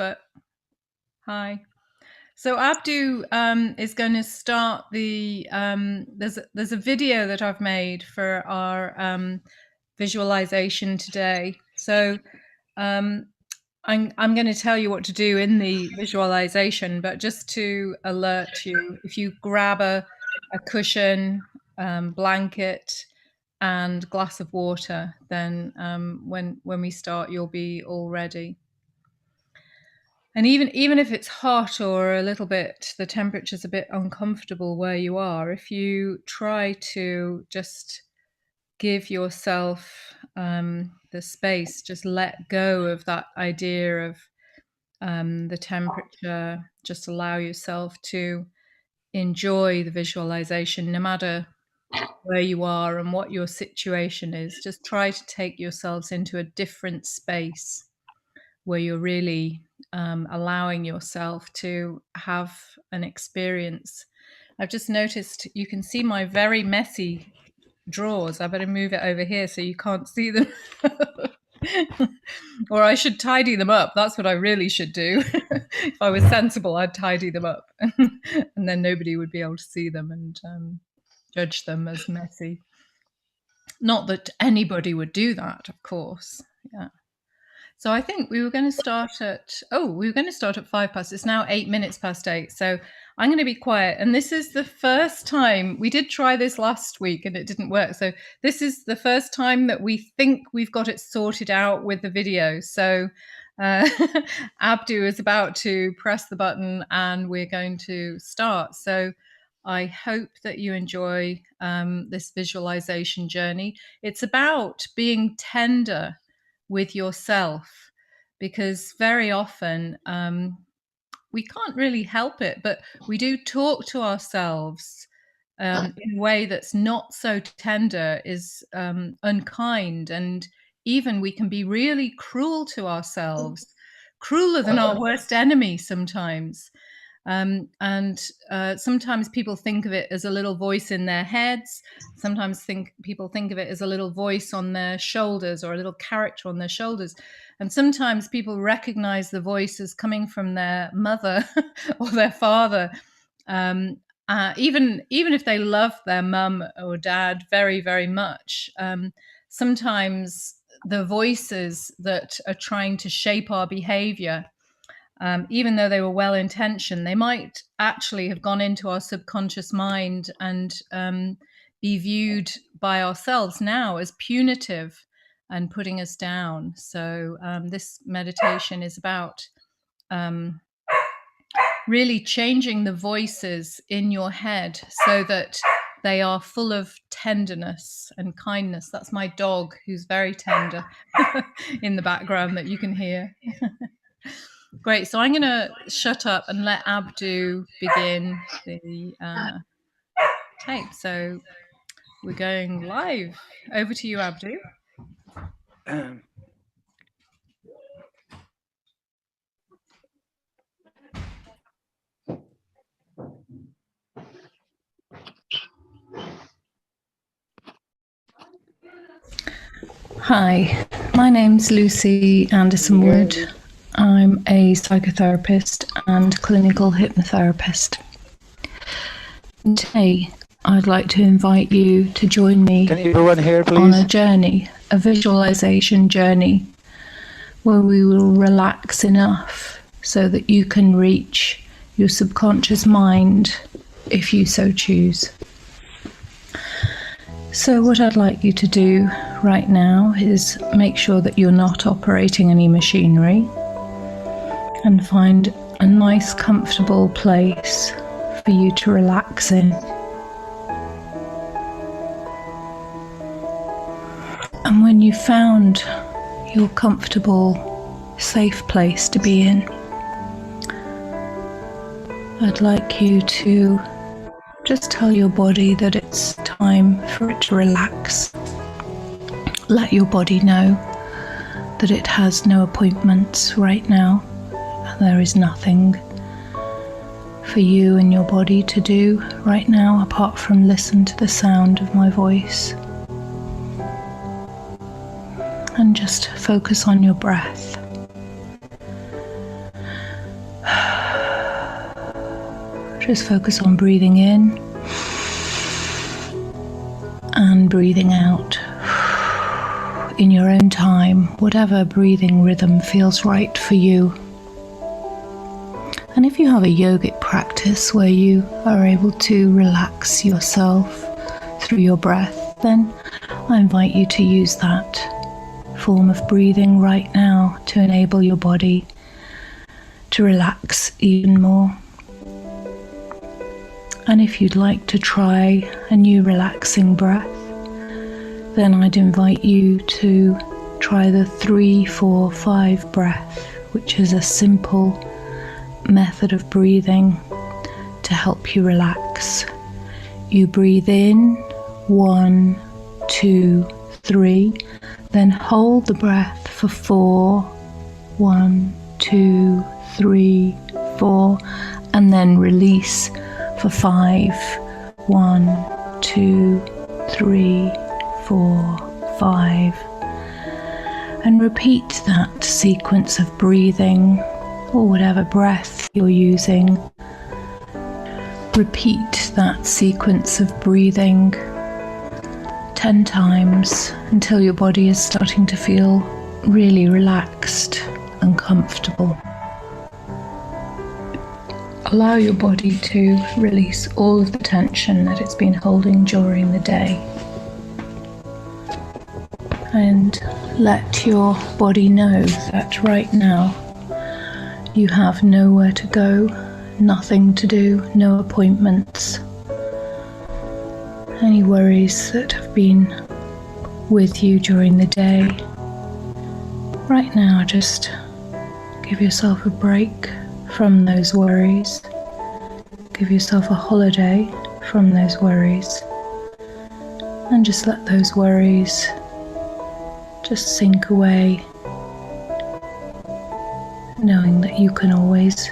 comfort. Hi. So Abdu is going to start the, there's a video that I've made for our visualization today. So I'm going to tell you what to do in the visualization, but just to alert you, if you grab a cushion, blanket, and glass of water, then when we start, you'll be all ready. And even if it's hot or a little bit, the temperature's a bit uncomfortable where you are, if you try to just give yourself the space, just let go of that idea of the temperature, just allow yourself to enjoy the visualization, no matter where you are and what your situation is. Just try to take yourselves into a different space where you're really allowing yourself to have an experience. I've just noticed you can see my very messy drawers. I better move it over here so you can't see them. Or I should tidy them up. That's what I really should do. If I was sensible, I'd tidy them up and then nobody would be able to see them and judge them as messy. Not that anybody would do that, of course. Yeah. So I think we were going to start at 5 past. It's now 8 minutes past 8. So I'm going to be quiet. And this is the first time, we did try this last week and it didn't work. So this is the first time that we think we've got it sorted out with the video. So Abdu is about to press the button and we're going to start. So I hope that you enjoy this visualization journey. It's about being tender with yourself, because very often we can't really help it, but we do talk to ourselves in a way that's not so tender, is unkind, and even we can be really cruel to ourselves, crueler than our worst enemy sometimes. Sometimes people think of it as a little voice in their heads. Sometimes people think of it as a little voice on their shoulders or a little character on their shoulders. And sometimes people recognize the voice as coming from their mother or their father. Even if they love their mum or dad very, very much, sometimes the voices that are trying to shape our behavior, even though they were well-intentioned, they might actually have gone into our subconscious mind and be viewed by ourselves now as punitive and putting us down. So this meditation is about really changing the voices in your head so that they are full of tenderness and kindness. That's my dog, who's very tender, in the background that you can hear. Great. So I'm going to shut up and let Abdu begin the tape. So we're going live. Over to you, Abdu. Hi, my name's Lucy Anderson-Wood. I'm a psychotherapist and clinical hypnotherapist. Today, I'd like to invite you to join me on a journey, a visualization journey, where we will relax enough so that you can reach your subconscious mind if you so choose. So what I'd like you to do right now is make sure that you're not operating any machinery and find a nice, comfortable place for you to relax in. And when you've found your comfortable, safe place to be in, I'd like you to just tell your body that it's time for it to relax. Let your body know that it has no appointments right now. There is nothing for you and your body to do right now apart from listen to the sound of my voice. And just focus on your breath. Just focus on breathing in and breathing out in your own time, whatever breathing rhythm feels right for you. And if you have a yogic practice where you are able to relax yourself through your breath, then I invite you to use that form of breathing right now to enable your body to relax even more. And if you'd like to try a new relaxing breath, then I'd invite you to try the 3-4-5 breath, which is a simple method of breathing to help you relax. You breathe in 1, 2, 3, then hold the breath for 4, 1, 2, 3, 4, and then release for 5, 1, 2, 3, 4, 5, and repeat that sequence of breathing, or whatever breath you're using. Repeat that sequence of breathing 10 times until your body is starting to feel really relaxed and comfortable. Allow your body to release all of the tension that it's been holding during the day. And let your body know that right now you have nowhere to go, nothing to do, no appointments. Any worries that have been with you during the day, right now just give yourself a break from those worries. Give yourself a holiday from those worries, and just let those worries just sink away, knowing that you can always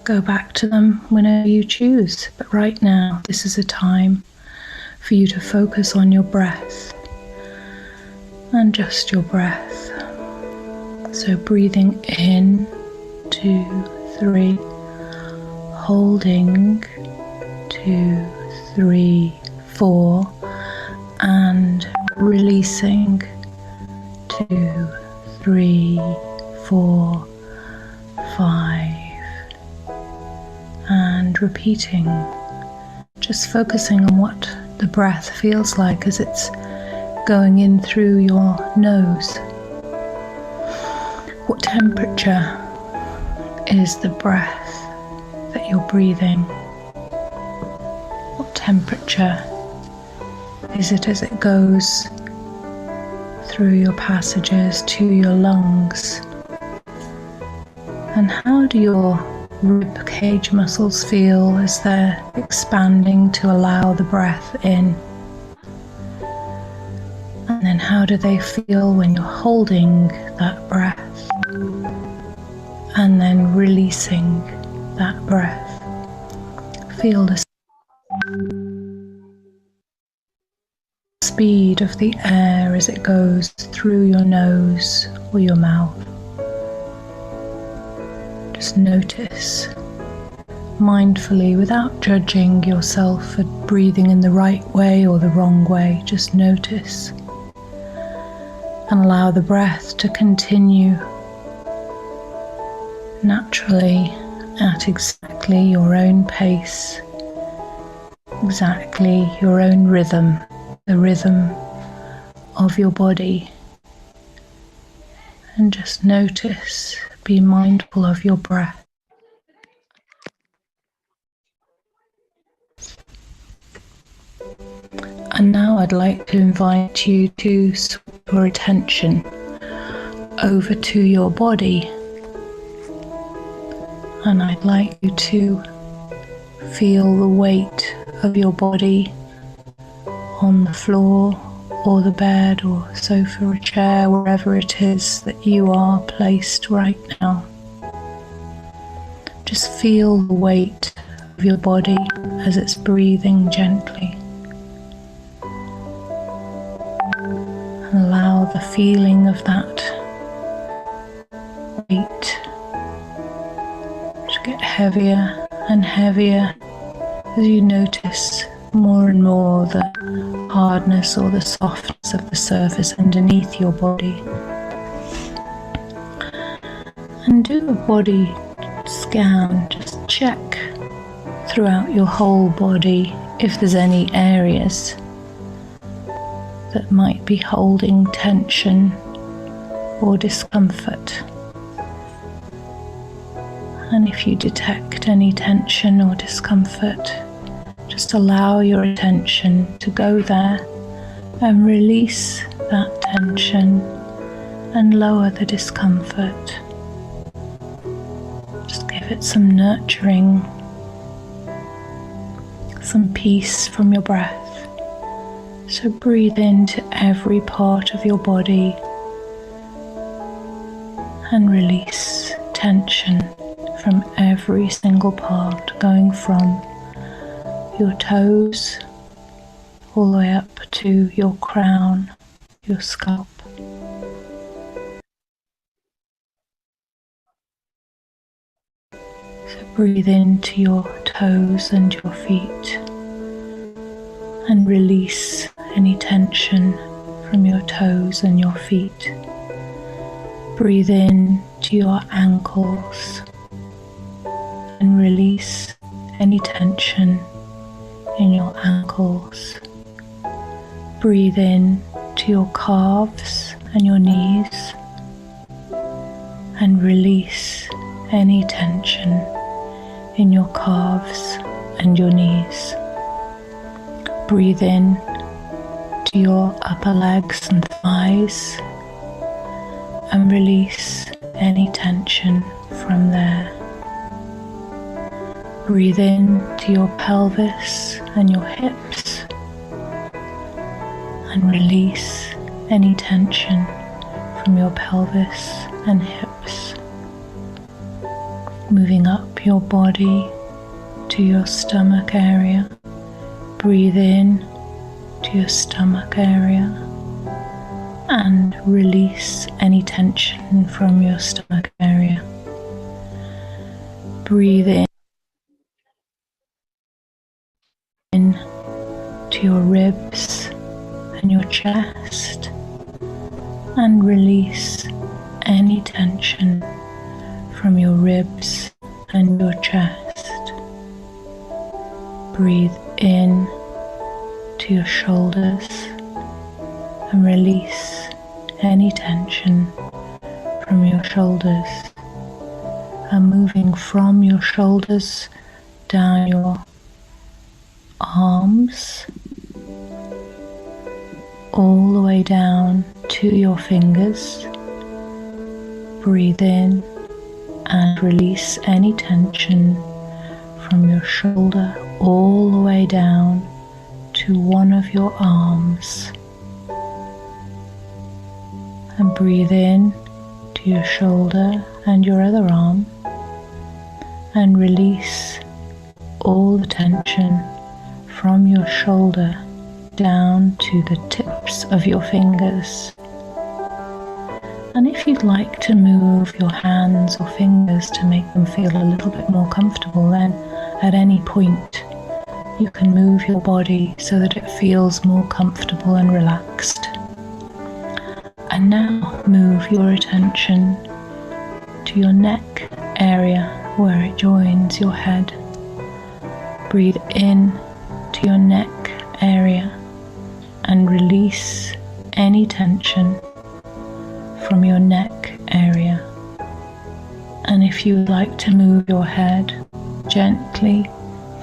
go back to them whenever you choose. But right now, this is a time for you to focus on your breath and just your breath. So breathing in, 2, 3, holding 2, 3, 4, and releasing 2, 3, 4, 5, and repeating, just focusing on what the breath feels like as it's going in through your nose. What temperature is the breath that you're breathing? What temperature is it as it goes through your passages to your lungs? And how do your rib cage muscles feel as they're expanding to allow the breath in? And then how do they feel when you're holding that breath and then releasing that breath? Feel the speed of the air as it goes through your nose or your mouth. Just notice mindfully, without judging yourself for breathing in the right way or the wrong way. Just notice and allow the breath to continue naturally at exactly your own pace, exactly your own rhythm, the rhythm of your body. And just notice, be mindful of your breath. And now I'd like to invite you to switch your attention over to your body. And I'd like you to feel the weight of your body on the floor or the bed or sofa or chair, wherever it is that you are placed right now. Just feel the weight of your body as it's breathing gently. And allow the feeling of that weight to get heavier and heavier as you notice more and more the hardness or the softness of the surface underneath your body. And do a body scan, just check throughout your whole body if there's any areas that might be holding tension or discomfort. And if you detect any tension or discomfort, just allow your attention to go there and release that tension and lower the discomfort. Just give it some nurturing, some peace from your breath. So breathe into every part of your body and release tension from every single part, going from your toes all the way up to your crown, your scalp. So breathe into your toes and your feet and release any tension from your toes and your feet. Breathe in to your ankles and release any tension in your ankles. Breathe in to your calves and your knees and release any tension in your calves and your knees. Breathe in to your upper legs and thighs and release any tension from there. Breathe in to your pelvis and your hips and release any tension from your pelvis and hips. Moving up your body to your stomach area. Breathe in to your stomach area and release any tension from your stomach area. Breathe in to your ribs and your chest and release any tension from your ribs and your chest. Breathe in to your shoulders and release any tension from your shoulders, and moving from your shoulders down your arms all the way down to your fingers. Breathe in and release any tension from your shoulder all the way down to one of your arms. And breathe in to your shoulder and your other arm and release all the tension from your shoulder down to the tips of your fingers. And if you'd like to move your hands or fingers to make them feel a little bit more comfortable, then at any point you can move your body so that it feels more comfortable and relaxed. And now move your attention to your neck area where it joins your head. Breathe in to your neck area and release any tension from your neck area. And if you would like to move your head gently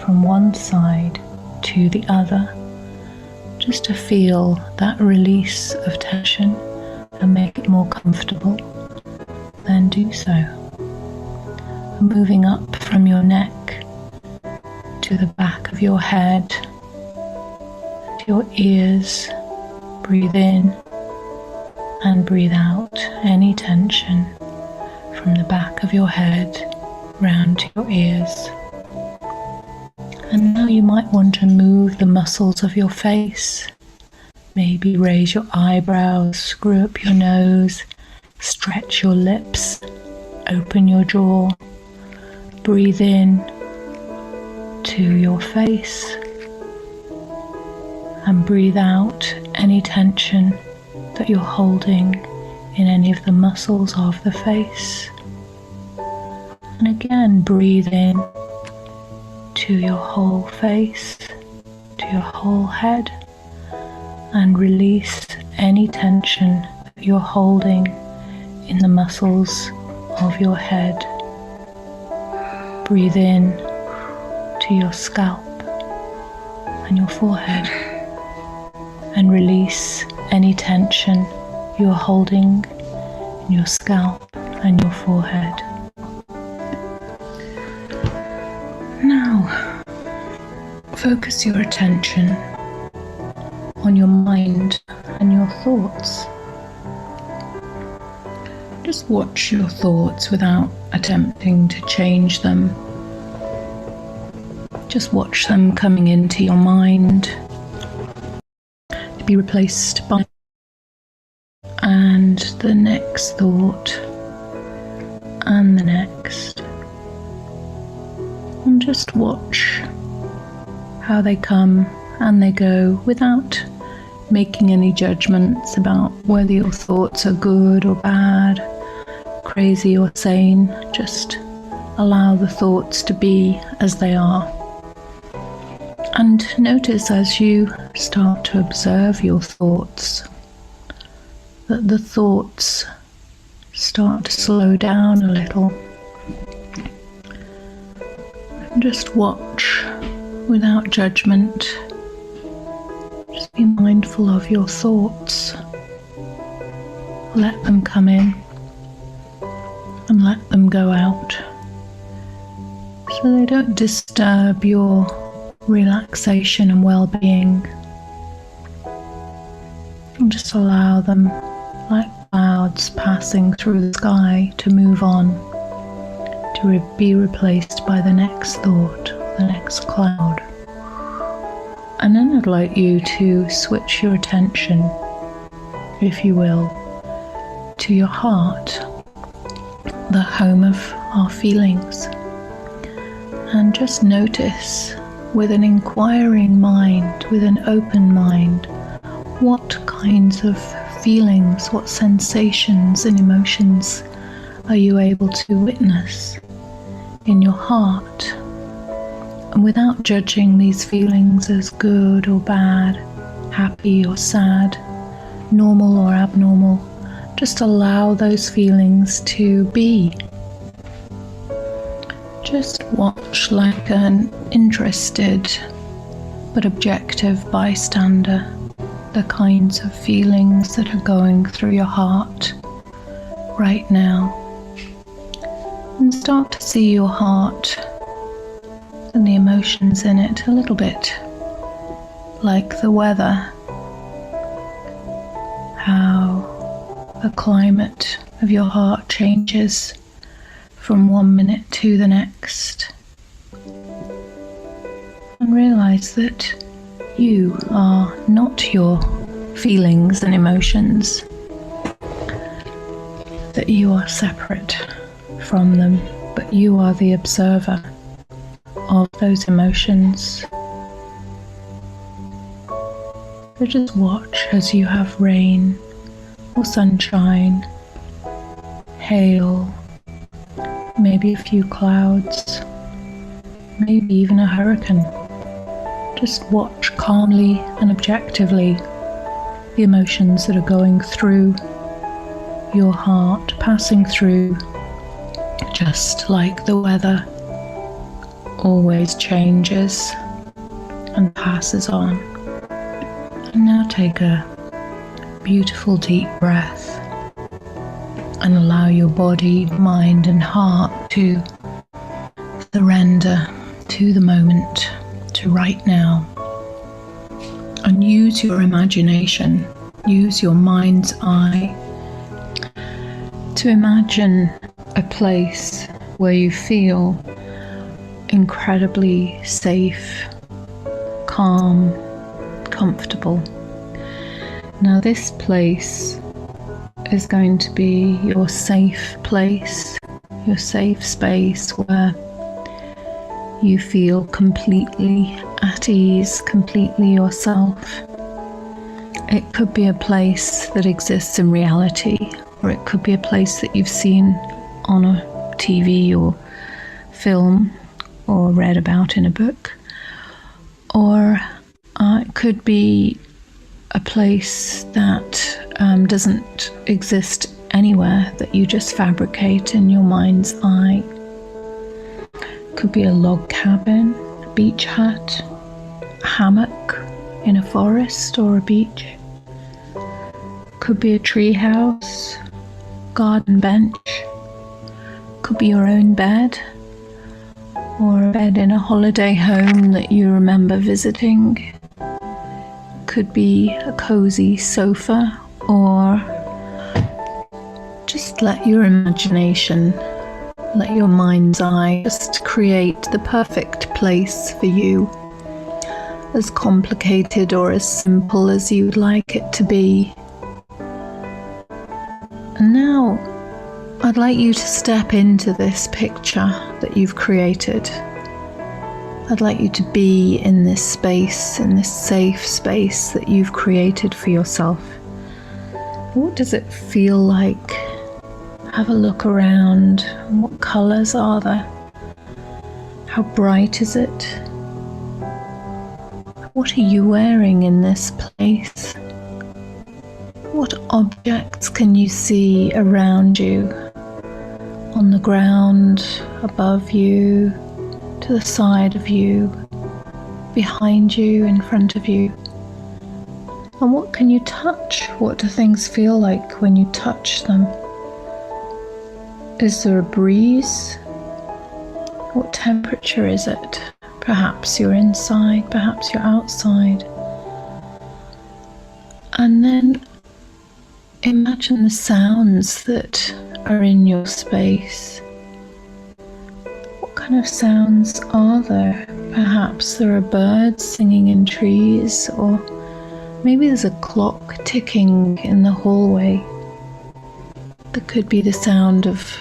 from one side to the other, just to feel that release of tension and make it more comfortable, then do so. Moving up from your neck to the back of your head, to your ears. Breathe in and breathe out any tension from the back of your head round to your ears. And now you might want to move the muscles of your face. Maybe raise your eyebrows, screw up your nose, stretch your lips, open your jaw. Breathe in to to your face and breathe out any tension that you're holding in any of the muscles of the face. And again, breathe in to your whole face, to your whole head, and release any tension that you're holding in the muscles of your head. Breathe in to your scalp and your forehead, and release any tension you're holding in your scalp and your forehead. Now, focus your attention on your mind and your thoughts. Just watch your thoughts without attempting to change them. Just watch them coming into your mind to be replaced by and the next thought and the next. And just watch how they come and they go without making any judgments about whether your thoughts are good or bad, crazy or sane. Just allow the thoughts to be as they are. And notice as you start to observe your thoughts that the thoughts start to slow down a little. And just watch without judgment. Just be mindful of your thoughts. Let them come in and let them go out, so they don't disturb your relaxation and well-being. And just allow them, like clouds passing through the sky, to move on, to be replaced by the next thought, the next cloud. And then I'd like you to switch your attention, if you will, to your heart, the home of our feelings. And just notice with an inquiring mind, with an open mind, what kinds of feelings, what sensations and emotions are you able to witness in your heart? And without judging these feelings as good or bad, happy or sad, normal or abnormal, just allow those feelings to be. Just watch like an interested but objective bystander the kinds of feelings that are going through your heart right now. And start to see your heart and the emotions in it a little bit like the weather, how the climate of your heart changes from one minute to the next. And realize that you are not your feelings and emotions, that you are separate from them, but you are the observer of those emotions. So just watch as you have rain or sunshine, hail, maybe a few clouds, maybe even a hurricane. Just watch calmly and objectively the emotions that are going through your heart, passing through, just like the weather always changes and passes on. And now take a beautiful deep breath and allow your body, mind and heart to surrender to the moment, to right now. And use your imagination, use your mind's eye to imagine a place where you feel incredibly safe, calm, comfortable. Now this place is going to be your safe place, your safe space where you feel completely at ease, completely yourself. It could be a place that exists in reality, or it could be a place that you've seen on a TV or film or read about in a book. Or it could be a place that doesn't exist anywhere, that you just fabricate in your mind's eye. It could be a log cabin, a beach hut, a hammock in a forest or a beach. It could be a tree house, garden bench. It could be your own bed, or a bed in a holiday home that you remember visiting. Could be a cozy sofa, or just let your imagination, let your mind's eye just create the perfect place for you, as complicated or as simple as you'd like it to be. And now I'd like you to step into this picture that you've created. I'd like you to be in this space, in this safe space that you've created for yourself. What does it feel like? Have a look around. What colours are there? How bright is it? What are you wearing in this place? What objects can you see around you? On the ground, above you, to the side of you, behind you, in front of you. And what can you touch? What do things feel like when you touch them? Is there a breeze? What temperature is it? Perhaps you're inside, perhaps you're outside. And then imagine the sounds that are in your space. What kind of sounds are there? Perhaps there are birds singing in trees, or maybe there's a clock ticking in the hallway. There could be the sound of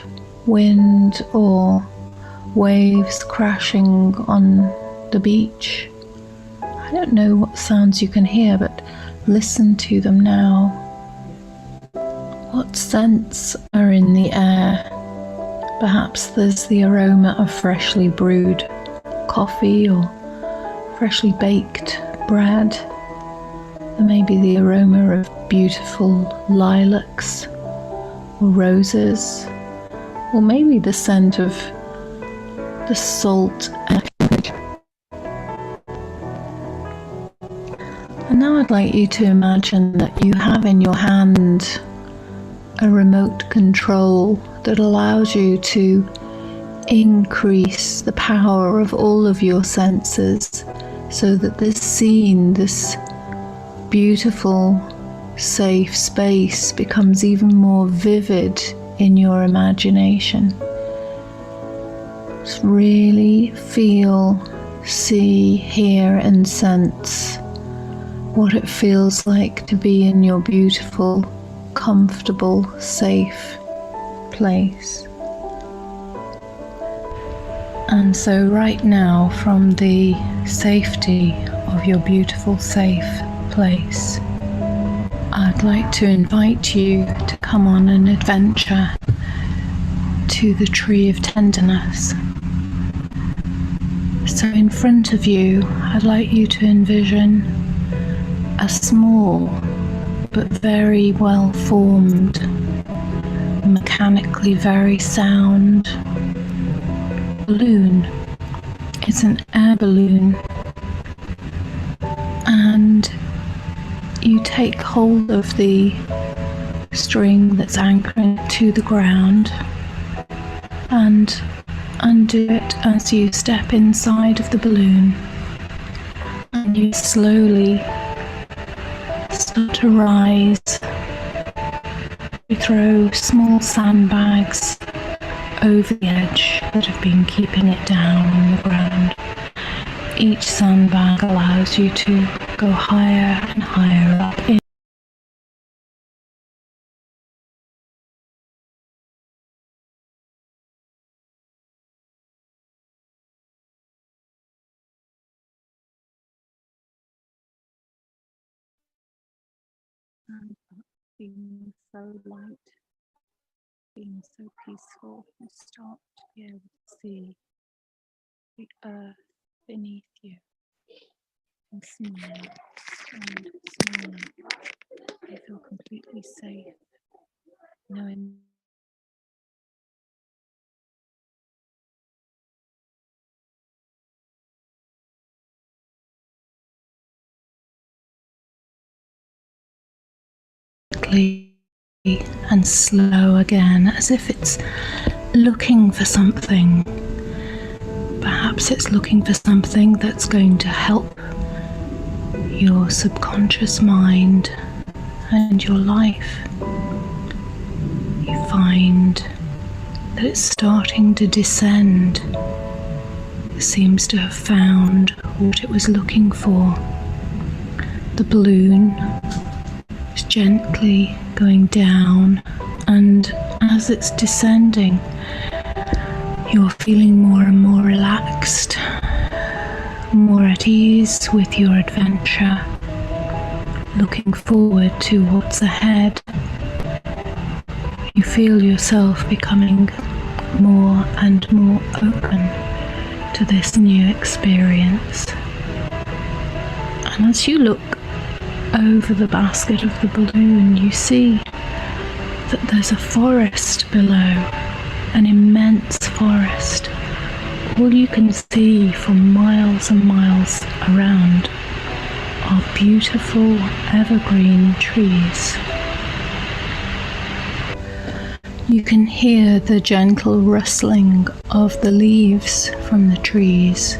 wind or waves crashing on the beach. I don't know what sounds you can hear, but listen to them now. What scents are in the air? Perhaps there's the aroma of freshly brewed coffee or freshly baked bread. There may be the aroma of beautiful lilacs or roses, or maybe the scent of the salt and And now I'd like you to imagine that you have in your hand a remote control that allows you to increase the power of all of your senses, so that this scene, this beautiful, safe space becomes even more vivid in your imagination. Just really feel, see, hear and sense what it feels like to be in your beautiful, comfortable, safe place. And so right now, from the safety of your beautiful, safe place, I'd like to invite you to come on an adventure to the Tree of Tenderness. So in front of you, I'd like you to envision a small but very well formed, mechanically very sound balloon. It's an air balloon, and you take hold of the string that's anchoring to the ground and undo it as you step inside of the balloon, and you slowly start to rise. You throw small sandbags over the edge that have been keeping it down on the ground. Each sandbag allows you to go higher and higher up and being so light, being so peaceful, you start to be able to see the earth beneath you and smile and smile. You feel completely safe, knowing and slow again, as if it's looking for something. Perhaps it's looking for something that's going to help your subconscious mind and your life. You find that it's starting to descend. It seems to have found what it was looking for. The balloon is gently going down, and as it's descending, you're feeling more and more relaxed, more at ease with your adventure, looking forward to what's ahead. You feel yourself becoming more and more open to this new experience. And as you look over the basket of the balloon, you see that there's a forest below, an immense forest. All you can see for miles and miles around are beautiful evergreen trees. You can hear the gentle rustling of the leaves from the trees.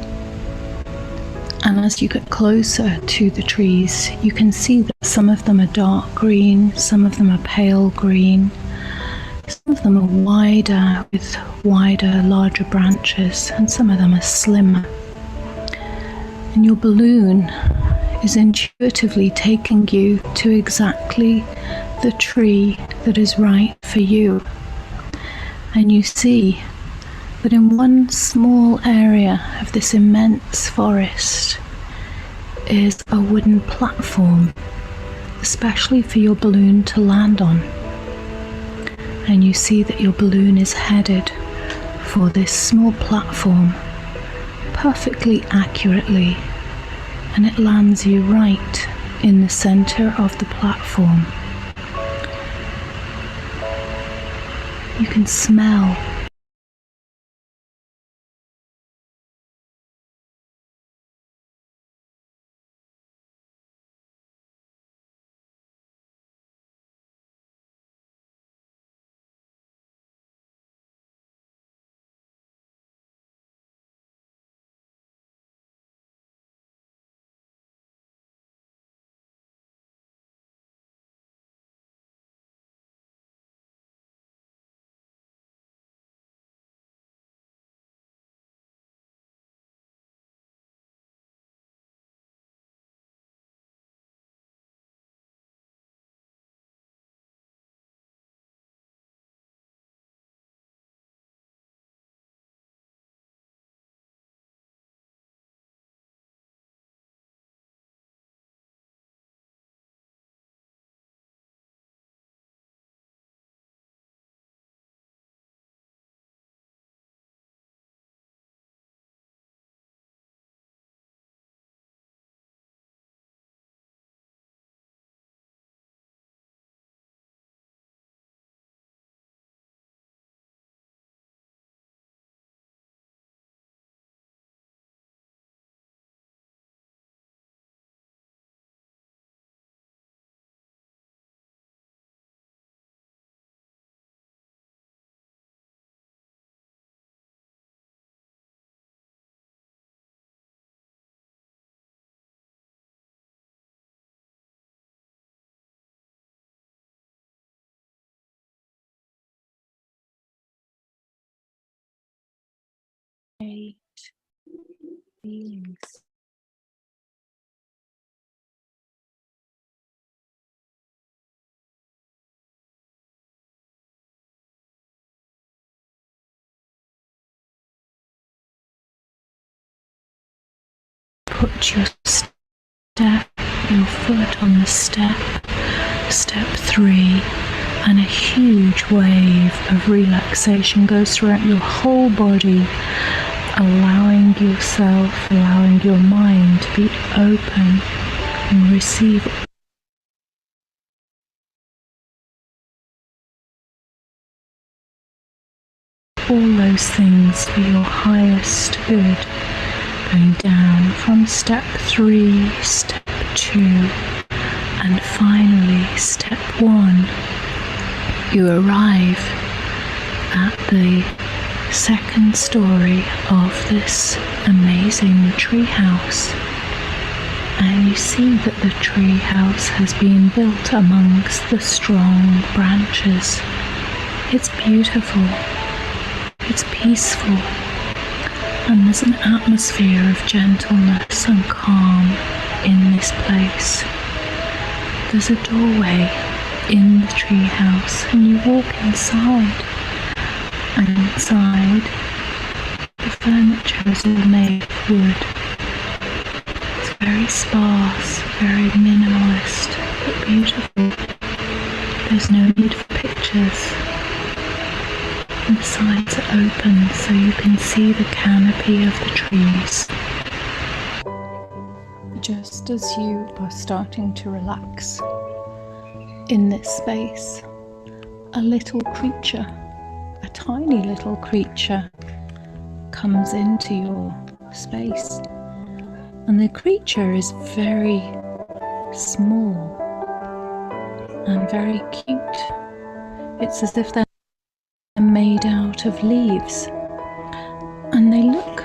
And as you get closer to the trees, you can see that some of them are dark green, some of them are pale green, some of them are wider, with wider, larger branches, and some of them are slimmer. And your balloon is intuitively taking you to exactly the tree that is right for you. And you see that in one small area of this immense forest is a wooden platform, especially for your balloon to land on. And you see that your balloon is headed for this small platform perfectly accurately, and it lands you right in the center of the platform. You can smell a feelings. Put your step, your foot on the step, step 3, and a huge wave of relaxation goes throughout your whole body, allowing yourself, allowing your mind to be open and receive all those things for your highest good. Going down from step 3, step 2, and finally step 1. You arrive at the second story of this amazing treehouse, and you see that the treehouse has been built amongst the strong branches. It's beautiful, it's peaceful, and there's an atmosphere of gentleness and calm in this place. There's a doorway in the treehouse, and you walk inside, and inside the furniture is all made of wood. It's very sparse, very minimalist, but beautiful. There's no need for pictures. And the sides are open so you can see the canopy of the trees. Just as you are starting to relax in this space, a little creature, a tiny little creature, comes into your space. And the creature is very small and very cute. It's as if they're made out of leaves, and they look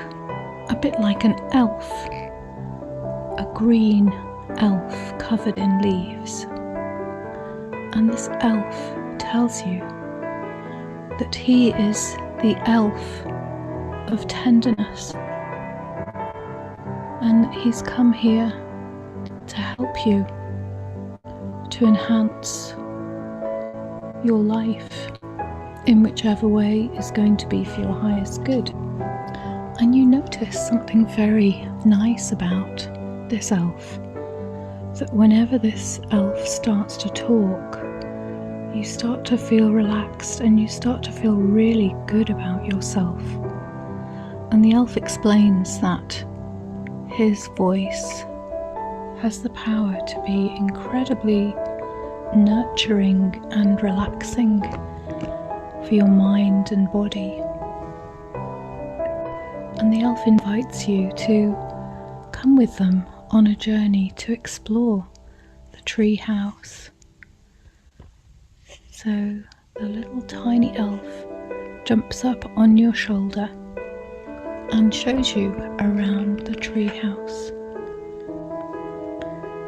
a bit like an elf, a green elf covered in leaves. And this elf tells you that he is the elf of tenderness, and that he's come here to help you to enhance your life in whichever way is going to be for your highest good. And you notice something very nice about this elf, that whenever this elf starts to talk, you start to feel relaxed and you start to feel really good about yourself. And the elf explains that his voice has the power to be incredibly nurturing and relaxing for your mind and body. And the elf invites you to come with them on a journey to explore the tree house. So the little tiny elf jumps up on your shoulder and shows you around the tree house.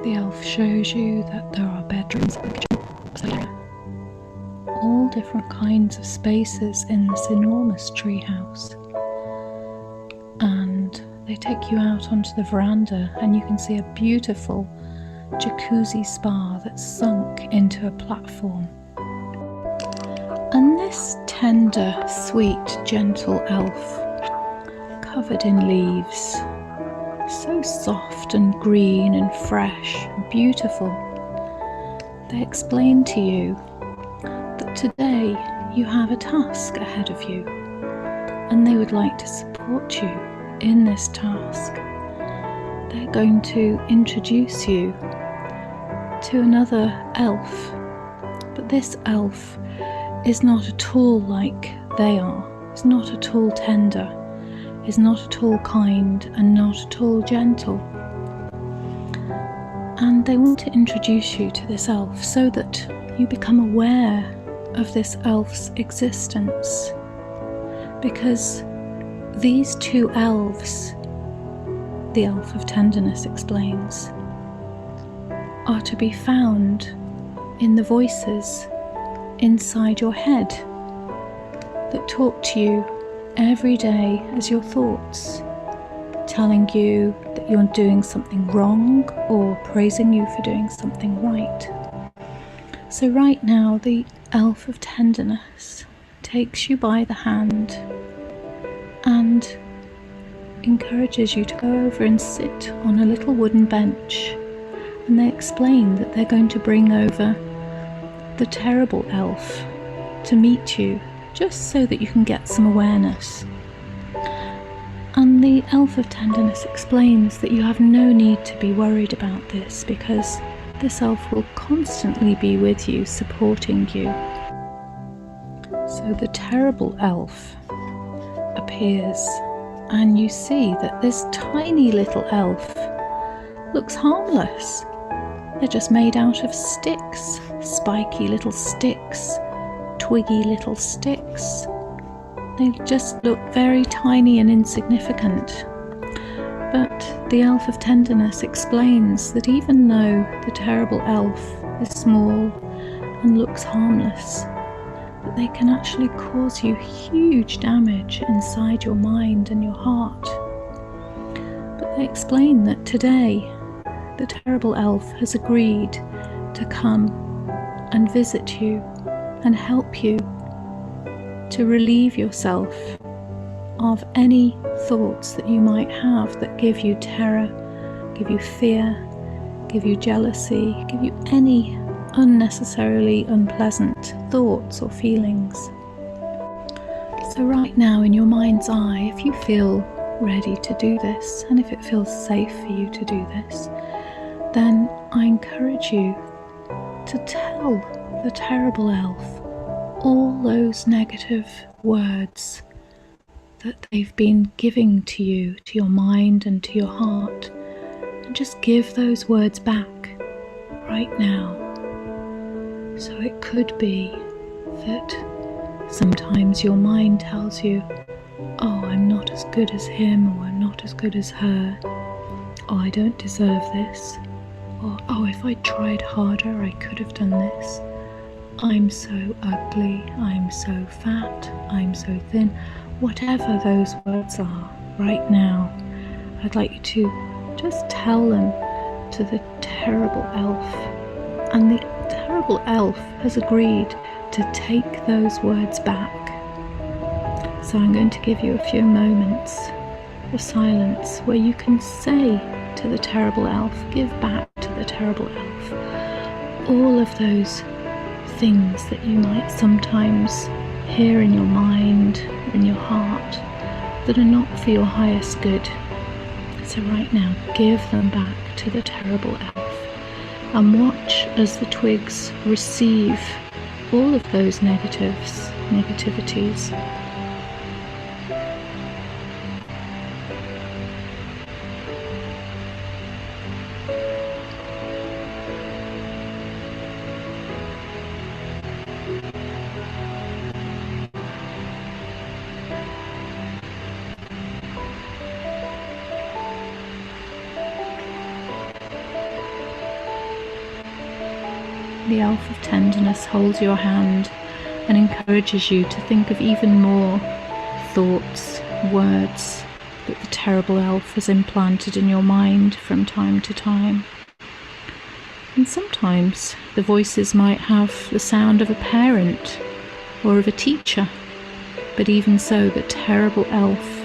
The elf shows you that there are bedrooms, all different kinds of spaces in this enormous tree house. And they take you out onto the veranda, and you can see a beautiful jacuzzi spa that's sunk into a platform. And this tender, sweet, gentle elf, covered in leaves, so soft and green and fresh and beautiful, they explain to you that today you have a task ahead of you, and they would like to support you in this task. They're going to introduce you to another elf, but this elf is not at all like they are. It's not at all tender, is not at all kind, and not at all gentle. And they want to introduce you to this elf so that you become aware of this elf's existence, because these two elves, the elf of tenderness explains, are to be found in the voices inside your head that talk to you every day as your thoughts, telling you that you're doing something wrong or praising you for doing something right. So right now the elf of tenderness takes you by the hand and encourages you to go over and sit on a little wooden bench, and they explain that they're going to bring over the terrible elf to meet you, just so that you can get some awareness. And the Elf of Tenderness explains that you have no need to be worried about this, because this elf will constantly be with you, supporting you. So the terrible elf appears, and you see that this tiny little elf looks harmless. They're just made out of sticks, spiky little sticks, twiggy little sticks. They just look very tiny and insignificant. But the Elf of Tenderness explains that even though the terrible elf is small and looks harmless, that they can actually cause you huge damage inside your mind and your heart. But they explain that today the terrible elf has agreed to come and visit you and help you to relieve yourself of any thoughts that you might have that give you terror, give you fear, give you jealousy, give you any unnecessarily unpleasant thoughts or feelings. So right now, in your mind's eye, if you feel ready to do this, and if it feels safe for you to do this, then I encourage you to tell the terrible elf all those negative words that they've been giving to you, to your mind and to your heart, and just give those words back right now. So it could be that sometimes your mind tells you, oh, I'm not as good as him, or I'm not as good as her, or I don't deserve this, or oh, if I tried harder I could have done this. I'm so ugly, I'm so fat, I'm so thin. Whatever those words are right now, I'd like you to just tell them to the terrible elf. And the terrible elf has agreed to take those words back. So I'm going to give you a few moments of silence where you can say to the terrible elf, give back to the terrible elf all of those things that you might sometimes hear in your mind, in your heart, that are not for your highest good. So right now, give them back to the terrible elf, and watch as the twigs receive all of those negativities. The Elf of Tenderness holds your hand and encourages you to think of even more thoughts, words that the terrible elf has implanted in your mind from time to time. And sometimes the voices might have the sound of a parent or of a teacher, but even so, the terrible elf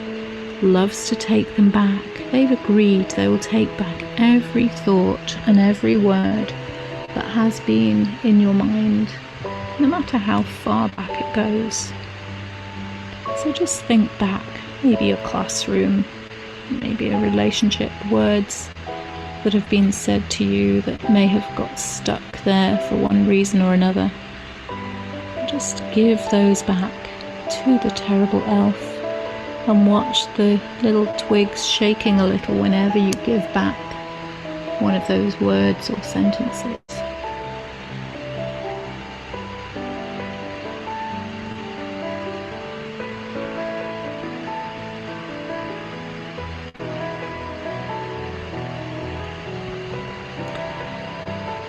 loves to take them back. They've agreed they will take back every thought and every word that has been in your mind, no matter how far back it goes. So just think back, maybe your classroom, maybe a relationship, words that have been said to you that may have got stuck there for one reason or another. Just give those back to the terrible elf and watch the little twigs shaking a little whenever you give back one of those words or sentences.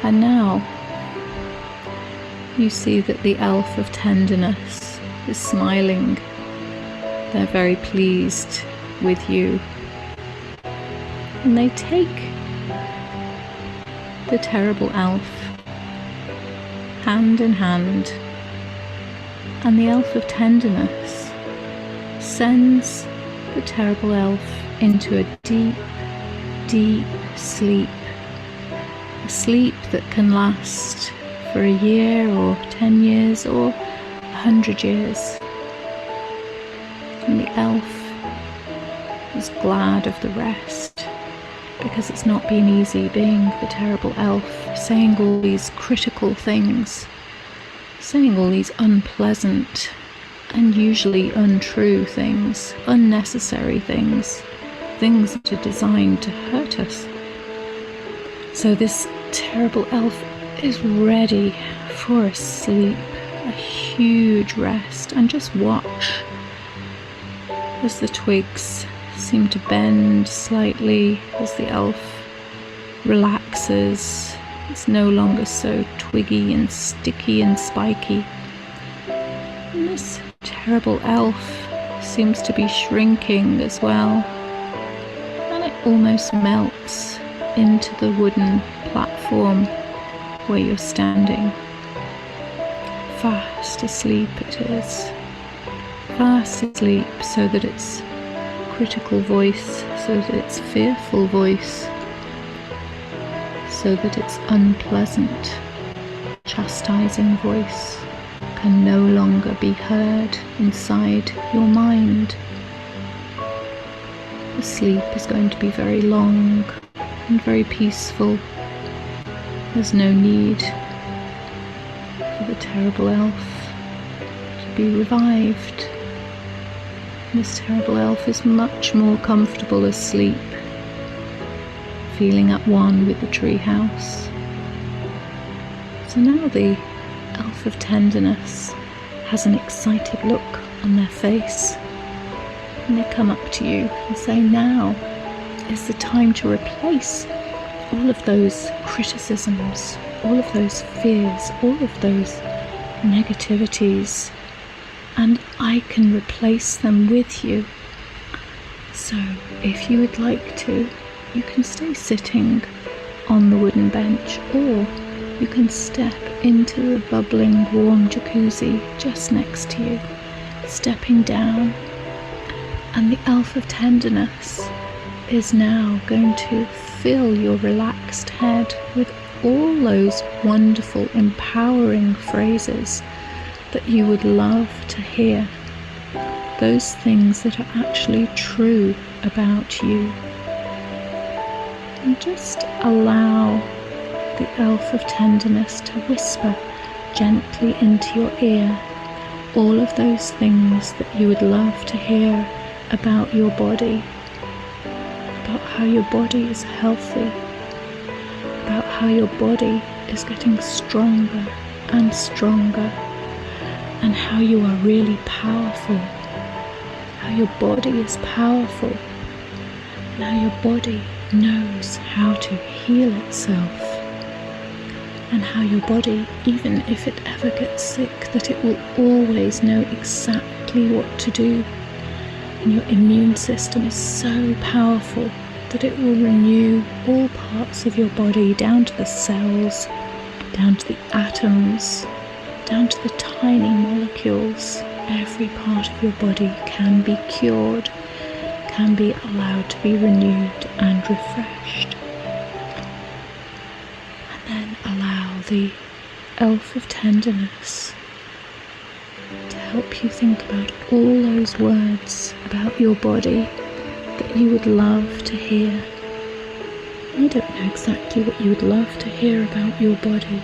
And now you see that the Elf of Tenderness is smiling. They're very pleased with you. And they take the terrible elf hand in hand, and the Elf of Tenderness sends the terrible elf into a deep, deep sleep. A sleep that can last for a year or 10 years or 100 years. And the elf is glad of the rest, because it's not been easy being the terrible elf, saying all these critical things, saying all these unpleasant and usually untrue things, unnecessary things, things that are designed to hurt us. So this terrible elf is ready for a sleep, a huge rest, and just watch as the twigs seem to bend slightly as the elf relaxes. It's no longer so twiggy and sticky and spiky. And this terrible elf seems to be shrinking as well, and it almost melts into the wooden platform where you're standing. Fast asleep it is. Fast asleep, so that its critical voice, so that its fearful voice, so that its unpleasant, chastising voice can no longer be heard inside your mind. The sleep is going to be very long and very peaceful. There's no need for the terrible elf to be revived. This terrible elf is much more comfortable asleep, feeling at one with the treehouse. So now the elf of tenderness has an excited look on their face, and they come up to you and say, now is the time to replace all of those criticisms, all of those fears, all of those negativities, and I can replace them with you. So if you would like to, you can stay sitting on the wooden bench, or you can step into the bubbling warm jacuzzi just next to you, stepping down, and the elf of tenderness is now going to fill your relaxed head with all those wonderful, empowering phrases that you would love to hear, those things that are actually true about you. And just allow the elf of tenderness to whisper gently into your ear all of those things that you would love to hear about your body, about how your body is healthy, about how your body is getting stronger and stronger, and how you are really powerful, how your body is powerful, and how your body knows how to heal itself, and how your body, even if it ever gets sick, that it will always know exactly what to do. And your immune system is so powerful that it will renew all parts of your body, down to the cells, down to the atoms, down to the tiny molecules. Every part of your body can be cured, can be allowed to be renewed and refreshed. And then allow the elf of tenderness to help you think about all those words about your body that you would love to hear. I don't know exactly what you would love to hear about your body.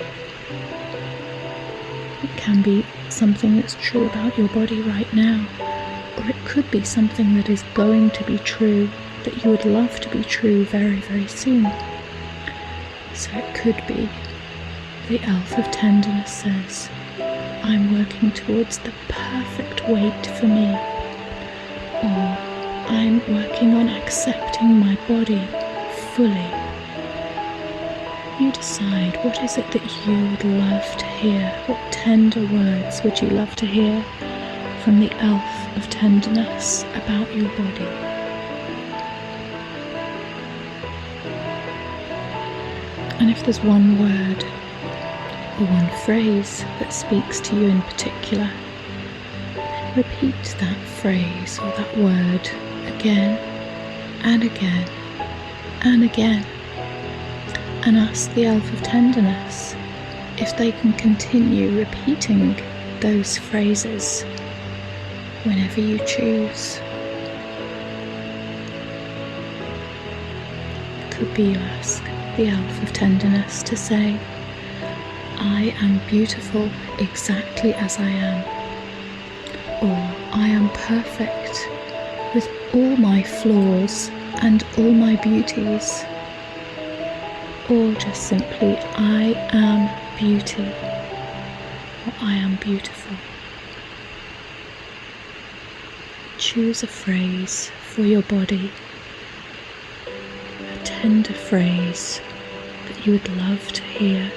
It can be something that's true about your body right now, or it could be something that is going to be true, that you would love to be true very, very soon. So it could be the elf of tenderness says, I'm working towards the perfect weight for me, or I'm working on accepting my body fully. You decide, what is it that you would love to hear? What tender words would you love to hear from the elf of tenderness about your body? And if there's one word or one phrase that speaks to you in particular, repeat that phrase or that word again and again and again, and ask the elf of tenderness if they can continue repeating those phrases whenever you choose. It could be you ask the Elf of Tenderness to say, I am beautiful exactly as I am, or I am perfect with all my flaws and all my beauties, or just simply, I am beauty, or I am beautiful. Choose a phrase for your body, a tender phrase that you would love to hear.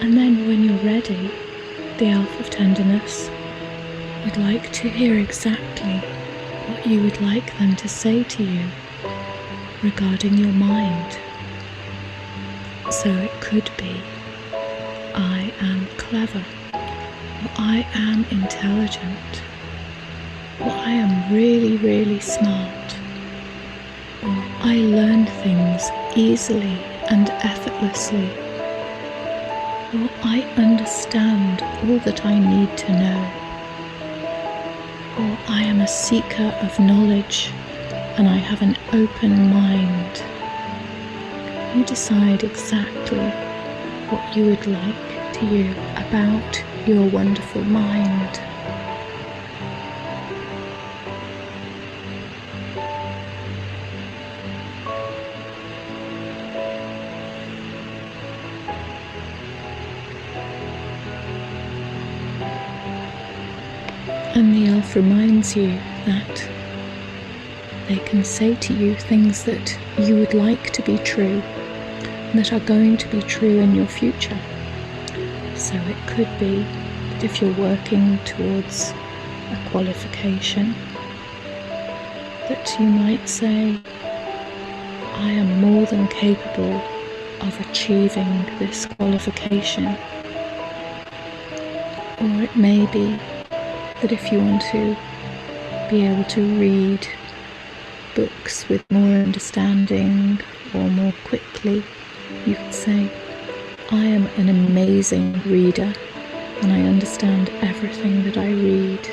And then when you're ready, the Elf of Tenderness would like to hear exactly what you would like them to say to you regarding your mind. So it could be, I am clever, or I am intelligent, or I am really, really smart, or I learn things easily and effortlessly, or I understand all that I need to know, or I am a seeker of knowledge and I have an open mind. You decide exactly what you would like to you about your wonderful mind. And the elf reminds you that they can say to you things that you would like to be true, that are going to be true in your future. So it could be that if you're working towards a qualification, that you might say, I am more than capable of achieving this qualification. Or it may be that if you want to be able to read books with more understanding or more quickly, you could say, I am an amazing reader and I understand everything that I read.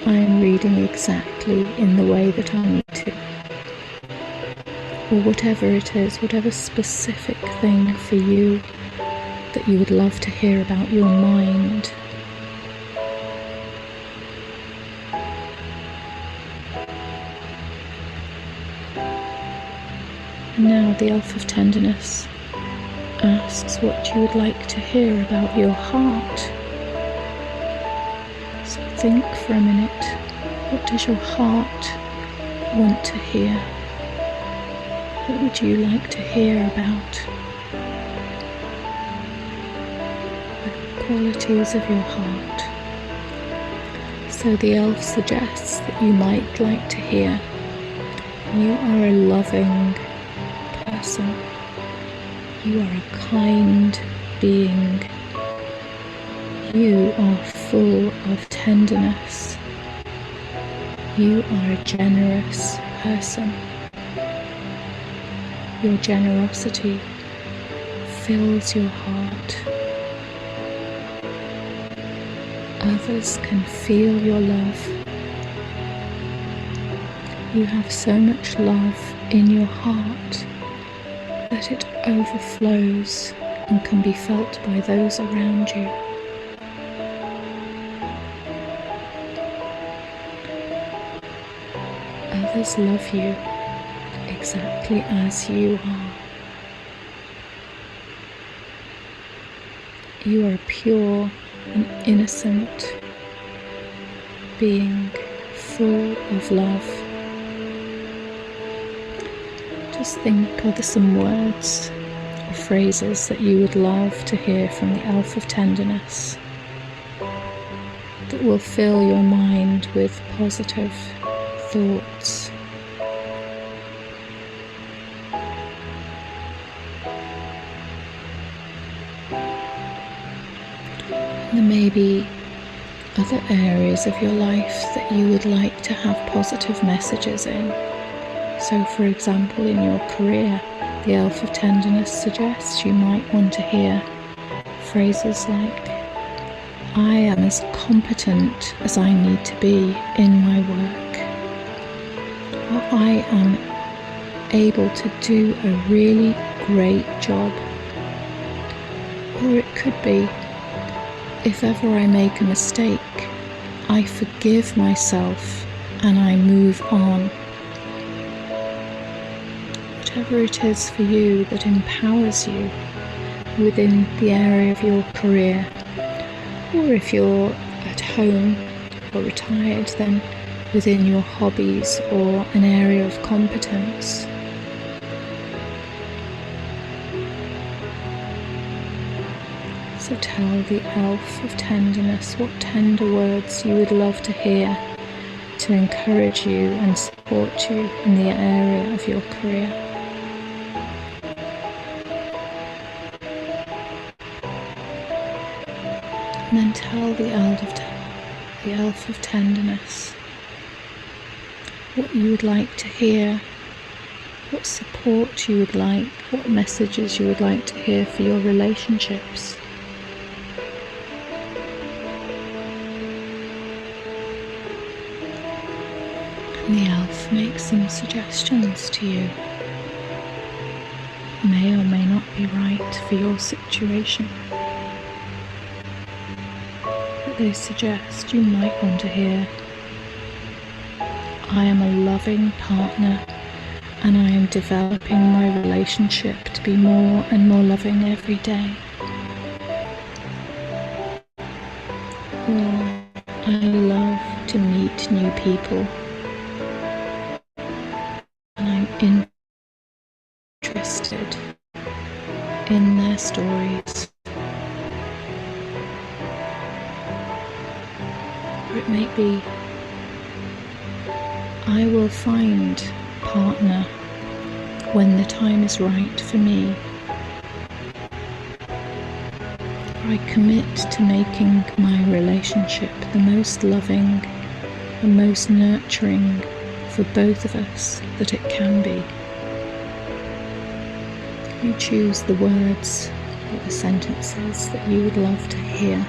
I am reading exactly in the way that I need to. Or whatever it is, whatever specific thing for you that you would love to hear about your mind. And now the Elf of Tenderness asks what you would like to hear about your heart. So think for a minute, what does your heart want to hear? What would you like to hear about? The qualities of your heart. So the elf suggests that you might like to hear, you are a loving person. You are a kind being. You are full of tenderness. You are a generous person. Your generosity fills your heart. Others can feel your love. You have so much love in your heart that it overflows and can be felt by those around you. Others love you exactly as you are. You are a pure and innocent being, full of love. Just think, are there some words or phrases that you would love to hear from the Elf of Tenderness that will fill your mind with positive thoughts? There may be other areas of your life that you would like to have positive messages in. So, for example, in your career, the Elf of Tenderness suggests you might want to hear phrases like, I am as competent as I need to be in my work. Or I am able to do a really great job. Or it could be, if ever I make a mistake, I forgive myself and I move on. Whatever it is for you that empowers you within the area of your career, or if you're at home or retired, then within your hobbies or an area of competence. So tell the Elf of Tenderness what tender words you would love to hear to encourage you and support you in the area of your career. And then tell the Elf of Tenderness what you would like to hear, what support you would like, what messages you would like to hear for your relationships. And the elf makes some suggestions to you. May or may not be right for your situation. But they suggest you might want to hear, I am a loving partner and I am developing my relationship to be more and more loving every day. Or I love to meet new people and I'm interested in their stories. Or it may be, I will find a partner when the time is right for me. Or I commit to making my relationship the most loving, the most nurturing for both of us that it can be. You choose the words or the sentences that you would love to hear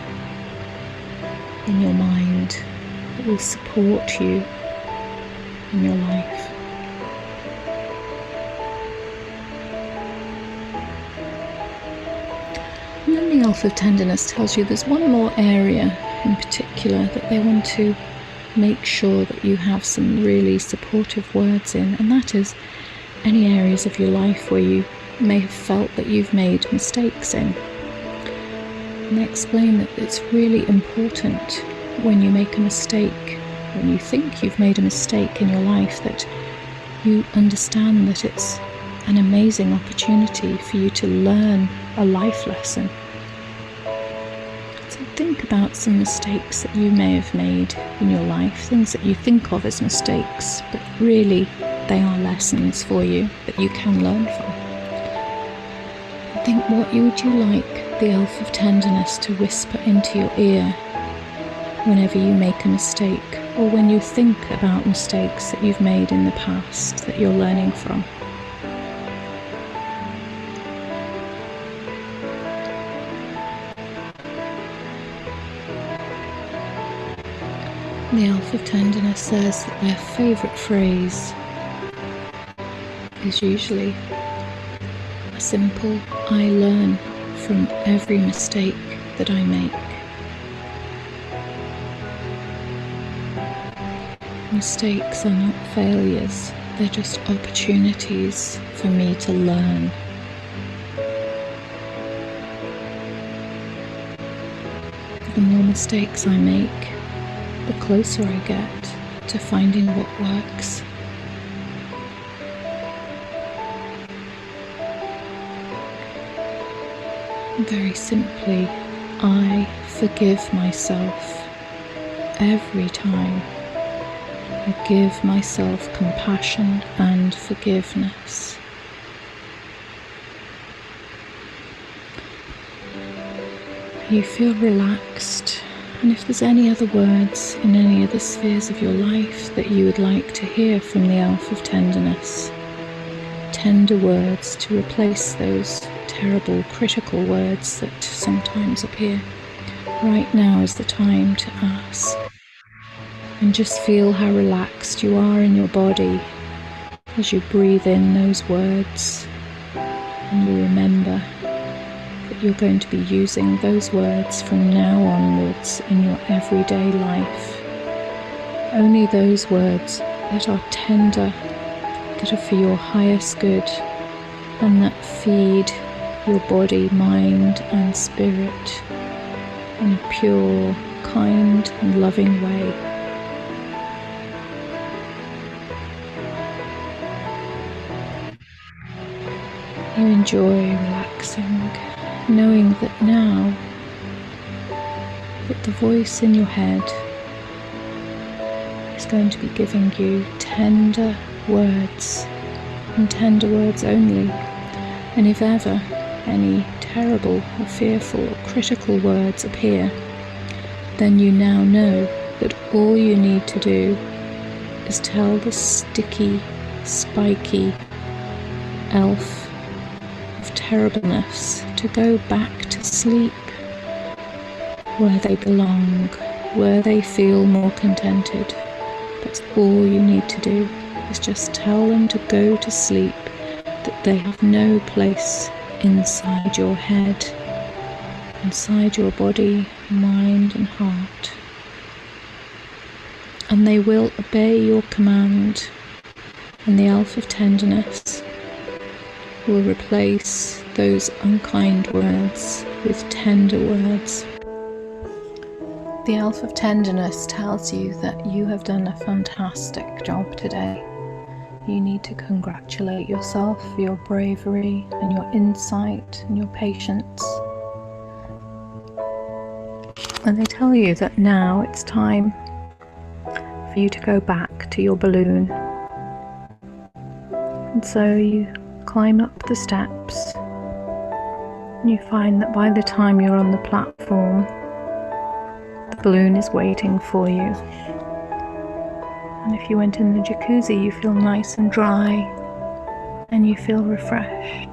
in your mind that will support you in your life. And then the Elf of Tenderness tells you there's one more area in particular that they want to make sure that you have some really supportive words in, and that is any areas of your life where you may have felt that you've made mistakes in. And they explain that it's really important when you make a mistake, when you think you've made a mistake in your life, that you understand that it's an amazing opportunity for you to learn a life lesson. So think about some mistakes that you may have made in your life, things that you think of as mistakes, but really they are lessons for you that you can learn from. Think, what would you like the Elf of Tenderness to whisper into your ear whenever you make a mistake, or when you think about mistakes that you've made in the past that you're learning from? The Elf of Tenderness says that their favourite phrase is usually a simple, I learn from every mistake that I make. Mistakes are not failures, they're just opportunities for me to learn. The more mistakes I make, the closer I get to finding what works. Very simply, I forgive myself every time. I give myself compassion and forgiveness. You feel relaxed And if there's any other words in any other spheres of your life that you would like to hear from the Elf of Tenderness, tender words to replace those terrible, critical words that sometimes appear, right now is the time to ask. And just feel how relaxed you are in your body as you breathe in those words, and you remember that you're going to be using those words from now onwards in your everyday life. Only those words that are tender, that are for your highest good, and that feed your body, mind and spirit in a pure, kind and loving way. You enjoy relaxing, knowing that now that the voice in your head is going to be giving you tender words, and tender words only. And if ever any terrible or fearful or critical words appear, then you now know that all you need to do is tell the sticky, spiky elf of terribleness to go back to sleep, where they belong, where they feel more contented. That's all you need to do, is just tell them to go to sleep, that they have no place inside your head, inside your body, mind and heart. And they will obey your command, and the Elf of Tenderness will replace those unkind words with tender words. The Elf of Tenderness tells you that you have done a fantastic job today. You need to congratulate yourself for your bravery and your insight and your patience. And they tell you that now it's time for you to go back to your balloon. And so you climb up the steps, and you find that by the time you're on the platform, the balloon is waiting for you. And if you went in the jacuzzi, you feel nice and dry, and you feel refreshed.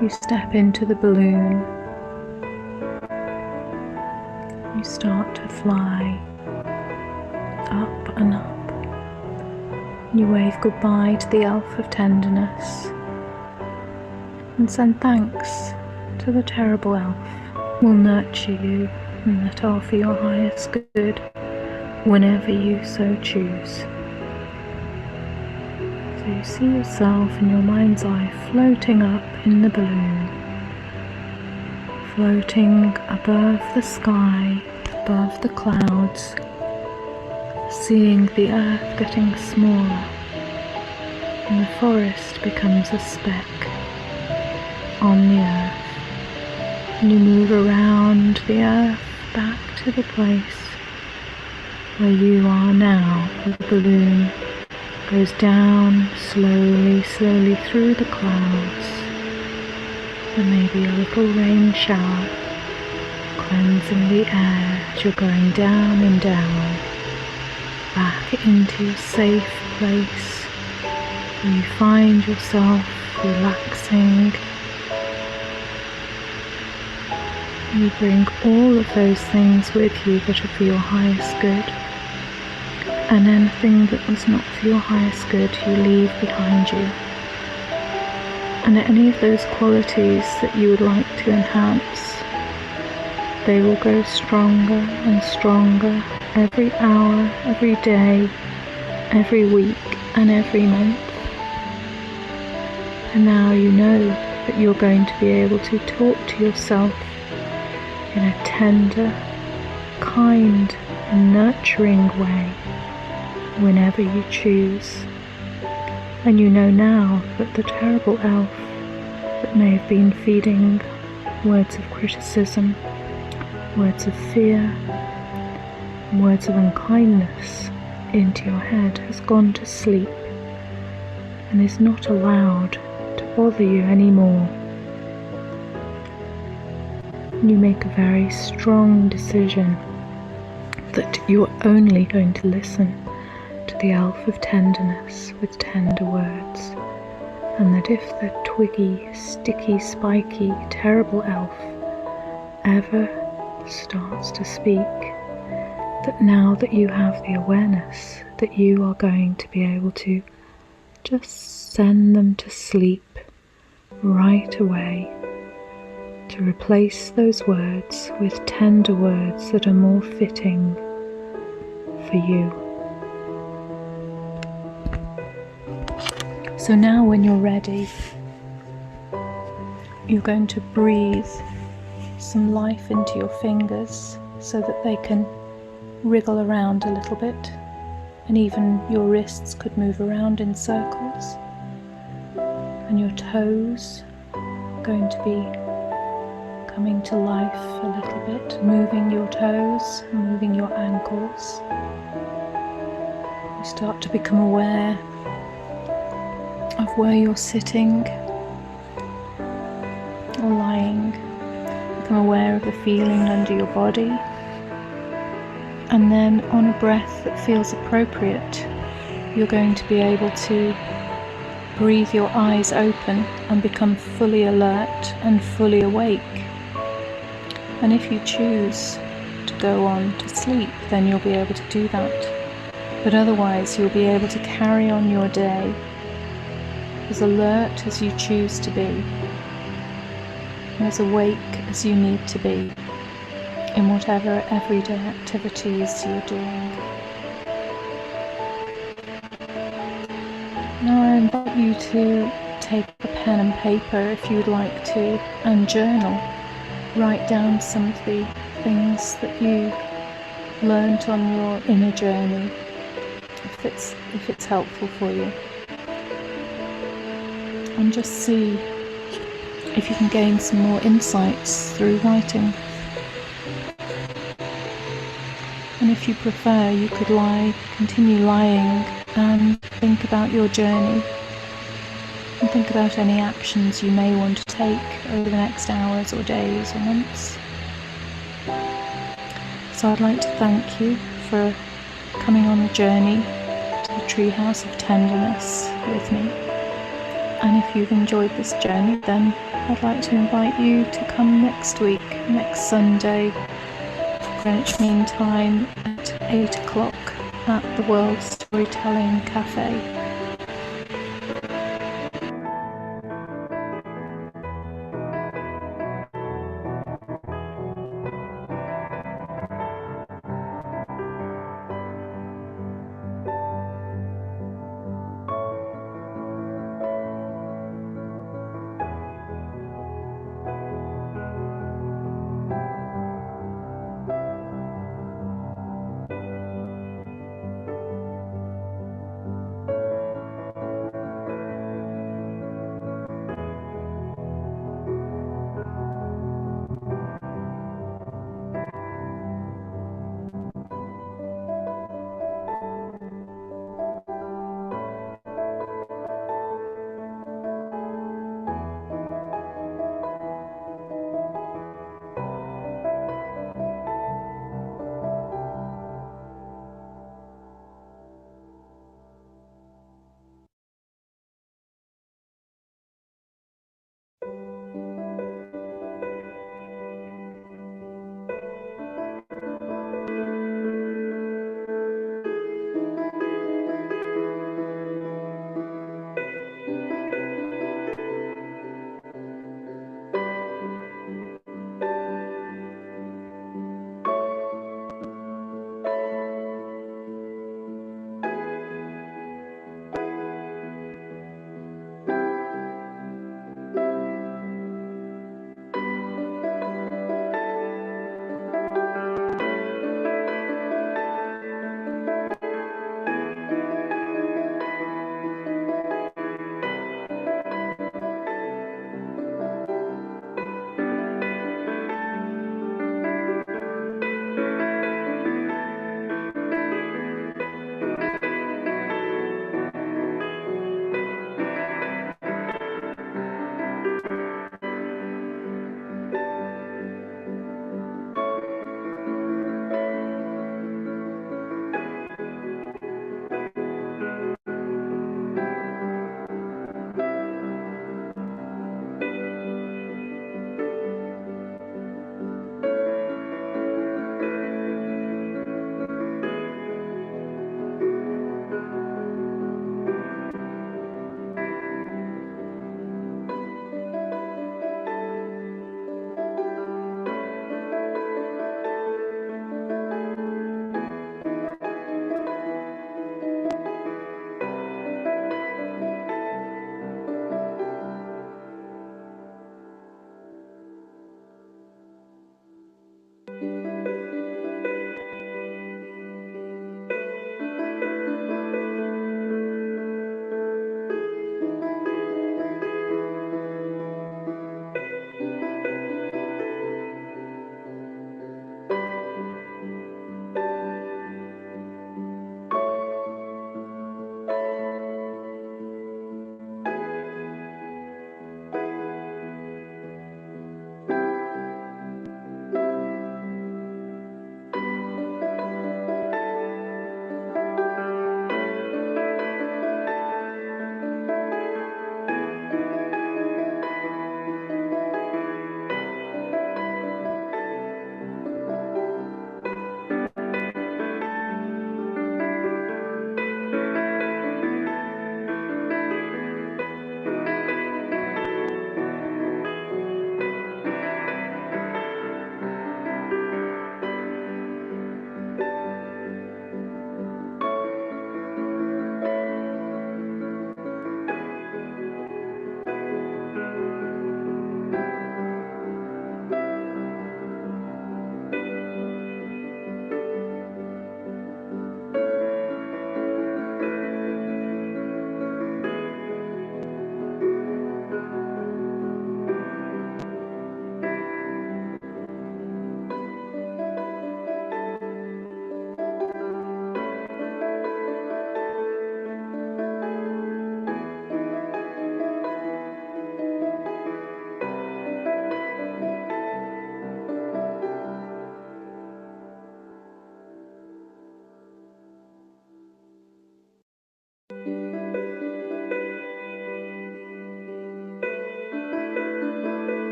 You step into the balloon, you start to fly up and up. You wave goodbye to the Elf of Tenderness and send thanks to the terrible elf who will nurture you and that are for your highest good whenever you so choose. So you see yourself in your mind's eye floating up in the balloon, floating above the sky, above the clouds, seeing the earth getting smaller, and the forest becomes a speck on the earth. And you move around the earth back to the place where you are now. The balloon goes down slowly, slowly through the clouds. There may be a little rain shower cleansing the air as you're going down and down, back into your safe place where you find yourself relaxing. You bring all of those things with you that are for your highest good, and anything that was not for your highest good you leave behind you. And any of those qualities that you would like to enhance, they will grow stronger and stronger every hour, every day, every week and every month. And now you know that you're going to be able to talk to yourself in a tender, kind and nurturing way whenever you choose. And you know now that the terrible elf that may have been feeding words of criticism, words of fear, words of unkindness into your head has gone to sleep and is not allowed to bother you anymore. You make a very strong decision that you are only going to listen to the elf of tenderness with tender words, and that if the twiggy, sticky, spiky, terrible elf ever starts to speak, that now that you have the awareness, that you are going to be able to just send them to sleep right away, to replace those words with tender words that are more fitting for you. So now when you're ready, you're going to breathe some life into your fingers so that they can wriggle around a little bit, and even your wrists could move around in circles, and your toes are going to be coming to life a little bit, moving your toes, moving your ankles. You start to become aware of where you're sitting or lying. Become aware of the feeling under your body, and then on a breath that feels appropriate, you're going to be able to breathe your eyes open and become fully alert and fully awake. And if you choose to go on to sleep, then you'll be able to do that. But otherwise, you'll be able to carry on your day as alert as you choose to be, and as awake as you need to be in whatever everyday activities you're doing. Now I invite you to take a pen and paper if you'd like to, and journal. Write down some of the things that you learnt on your inner journey, if it's helpful for you. And just see if you can gain some more insights through writing. And if you prefer, you could continue lying and think about your journey, and think about any actions you may want to take over the next hours or days or months. So I'd like to thank you for coming on the journey to the Treehouse of Tenderness with me. And if you've enjoyed this journey, then I'd like to invite you to come next week, next Sunday, Greenwich Mean Time at 8 o'clock at the World Storytelling Cafe.